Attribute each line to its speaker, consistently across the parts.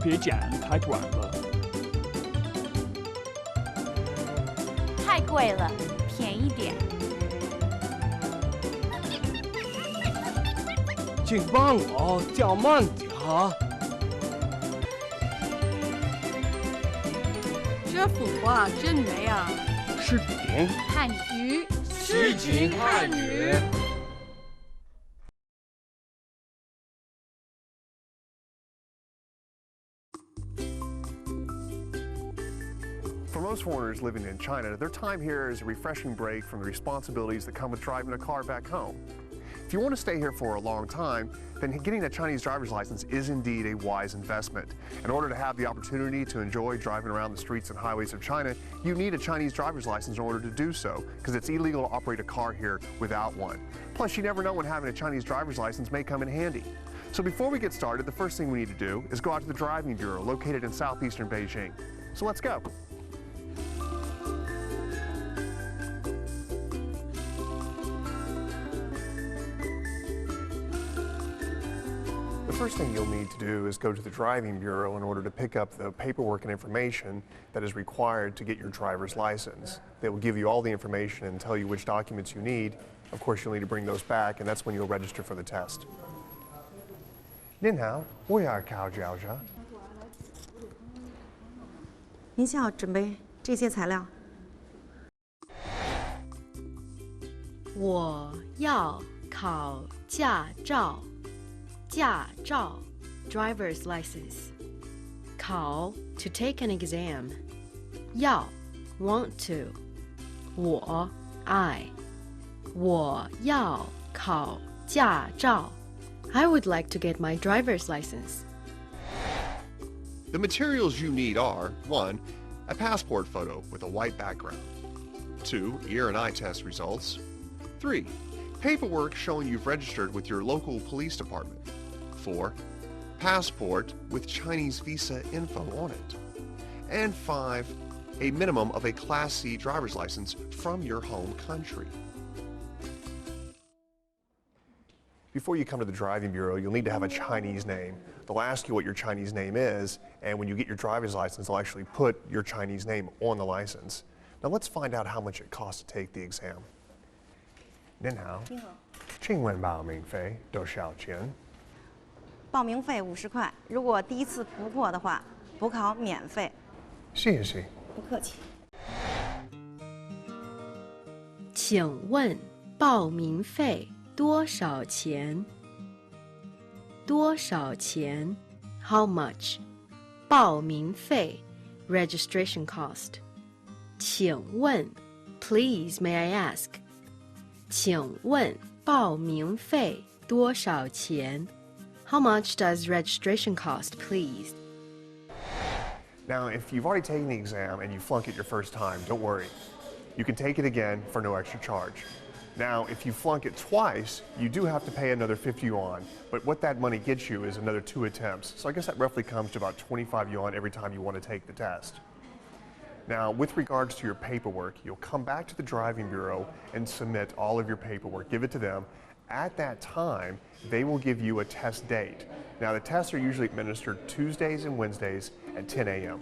Speaker 1: 别剪太短了。
Speaker 2: 太贵了，便宜点。
Speaker 1: 请帮我叫慢点啊！
Speaker 3: 这幅画真美啊！
Speaker 1: 视频
Speaker 2: 汉语，
Speaker 1: 诗情汉语。
Speaker 4: For most foreigners living in China, their time here is a refreshing break from the responsibilities that come with driving a car back home. If you want to stay here for a long time, then getting a Chinese driver's license is indeed a wise investment. In order to have the opportunity to enjoy driving around the streets and highways of China, you need a Chinese driver's license in order to do so, because it's illegal to operate a car here without one. Plus, you never know when having a Chinese driver's license may come in handy. So before we get started, the first thing we need to do is go out to the driving bureau located in southeastern Beijing. So let's go. The first thing you'll need to do is go to the driving bureau in order to pick up the paperwork and information that is required to get your driver's license. They will give you all the information and tell you which documents you need. Of course, you'll need to bring those back, and that's when you'll register for the test. 您好，我要考驾照。
Speaker 5: 您需要准备这些材料。
Speaker 3: 我要考驾照。驾照 driver's license. 考 to take an exam. 要 want to. 我 I. 我要考驾照. I would like to get my driver's license.
Speaker 4: The materials you need are 1. A passport photo with a white background. 2. Ear and eye test results. 3. Paperwork showing you've registered with your local police department. 4. Passport with Chinese visa info on it. And 5. A minimum of a Class C driver's license from your home country. Before you come to the driving bureau, you'll need to have a Chinese name. They'll ask you what your Chinese name is, and when you get your driver's license, they'll actually put your Chinese name on the license. Now let's find out how much it costs to take the exam. 您好，请问报名费多少钱？
Speaker 5: 报名费50块，如果第一次不过的话，补考免费。
Speaker 4: 谢谢。
Speaker 5: 不客气。
Speaker 3: 请问报名费多少钱？多少钱 ？How much？ 报名费 registration cost。请问 Please may I ask？ 请问报名费多少钱？ How much does registration cost, please?
Speaker 4: Now, if you've already taken the exam and you flunk it your first time, don't worry. You can take it again for no extra charge. Now, if you flunk it twice, you do have to pay another 50 yuan, but what that money gets you is another 2 attempts. So I guess that roughly comes to about 25 yuan every time you want to take the test. Now, with regards to your paperwork, you'll come back to the driving bureau and submit all of your paperwork, give it to them. At that time, they will give you a test date. Now, the tests are usually administered Tuesdays and Wednesdays at 10 a.m.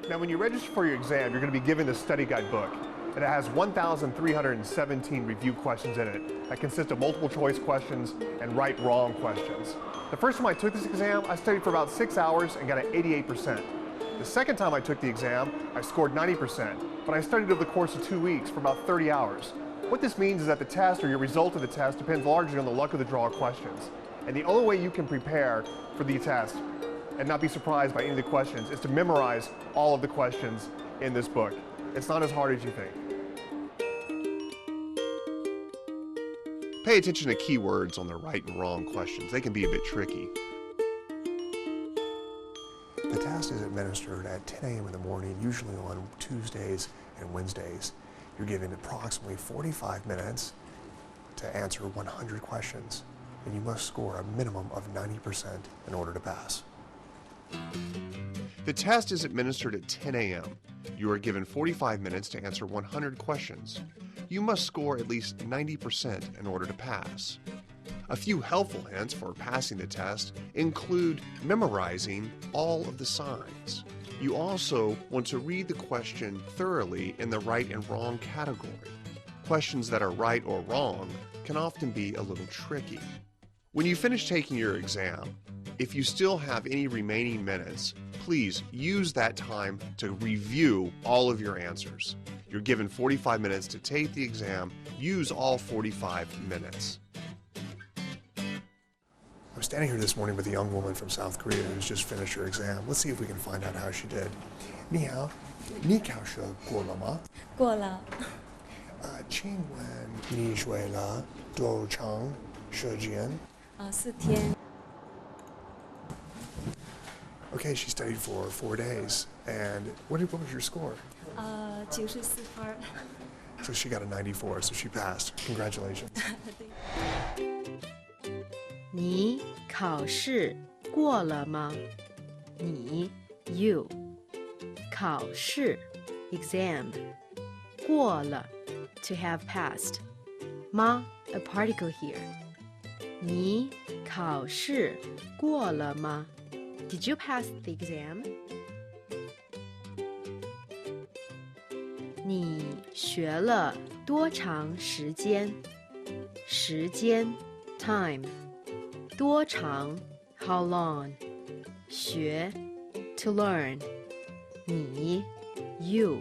Speaker 4: Now, when you register for your exam, you're going to be given the study guide book. And it has 1,317 review questions in it that consist of multiple choice questions and right-wrong questions. The first time I took this exam, I studied for about 6 hours and got an 88%. The second time I took the exam, I scored 90%, but I studied over the course of 2 weeks for about 30 hours. What this means is that the test or your result of the test depends largely on the luck of the draw questions. And the only way you can prepare for the test and not be surprised by any of the questions is to memorize all of the questions in this book. It's not as hard as you think. Pay attention to keywords on the right and wrong questions. They can be a bit tricky. The test is administered at 10 a.m. in the morning, usually on Tuesdays and Wednesdays. You're given approximately 45 minutes to answer 100 questions, and you must score a minimum of 90% in order to pass. The test is administered at 10 a.m. You are given 45 minutes to answer 100 questions. you must score at least 90% in order to pass. A few helpful hints for passing the test include memorizing all of the signs. You also want to read the question thoroughly in the right and wrong category. Questions that are right or wrong can often be a little tricky. When you finish taking your exam, if you still have any remaining minutes, please use that time to review all of your answers. You're given 45 minutes to take the exam. Use all 45 minutes. I'm standing here this morning with a young woman from South Korea who's just finished her exam. Let's see if we can find out how she did. 你好，你考试过了吗？
Speaker 6: 过了，
Speaker 4: 请问你学了多长时间
Speaker 6: 4天。
Speaker 4: Okay, she studied for 4 days. And what was your score?
Speaker 6: 94分。
Speaker 4: So she got a 94, so she passed. Congratulations.
Speaker 3: 你考试过了吗？你 you 考试 exam 过了 to have passed 吗 a particle here 你考试过了吗 Did you pass the exam? 你学了多长时间？时间 time 多长 how long 学 to learn 你 you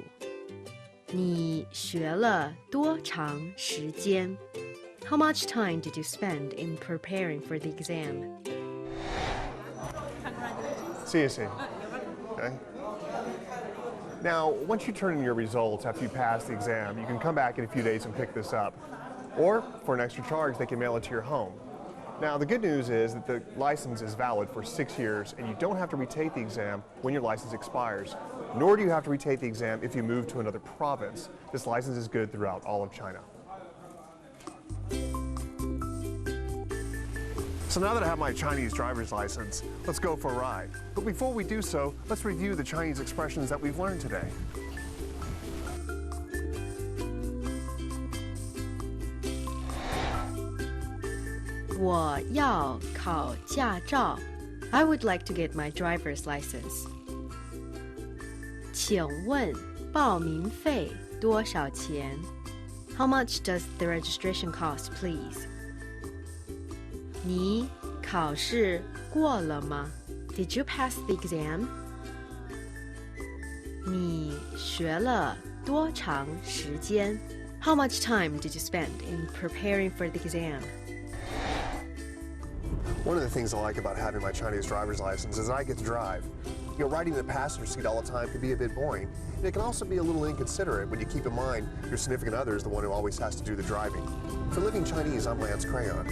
Speaker 3: 你学了多长时间 How much time did you spend in preparing for the exam?
Speaker 4: See you soon. Okay. Now, once you turn in your results after you pass the exam, you can come back in a few days and pick this up. Or, for an extra charge, they can mail it to your home. Now, the good news is that the license is valid for 6 years, and you don't have to retake the exam when your license expires, nor do you have to retake the exam if you move to another province. This license is good throughout all of China. So now that I have my Chinese driver's license, let's go for a ride. But before we do so, let's review the Chinese expressions that we've learned today.
Speaker 3: 我要考驾照 I would like to get my driver's license. 请问报名费多少钱 How much does the registration cost, please? 你考试过了吗 Did you pass the exam? 你学了多长时间 How much time did you spend in preparing for the exam?
Speaker 4: One of the things I like about having my Chinese driver's license is that I get to drive. You know, riding in the passenger seat all the time can be a bit boring. And it can also be a little inconsiderate when you keep in mind your significant other is the one who always has to do the driving. For Living Chinese, I'm Lance Crayon.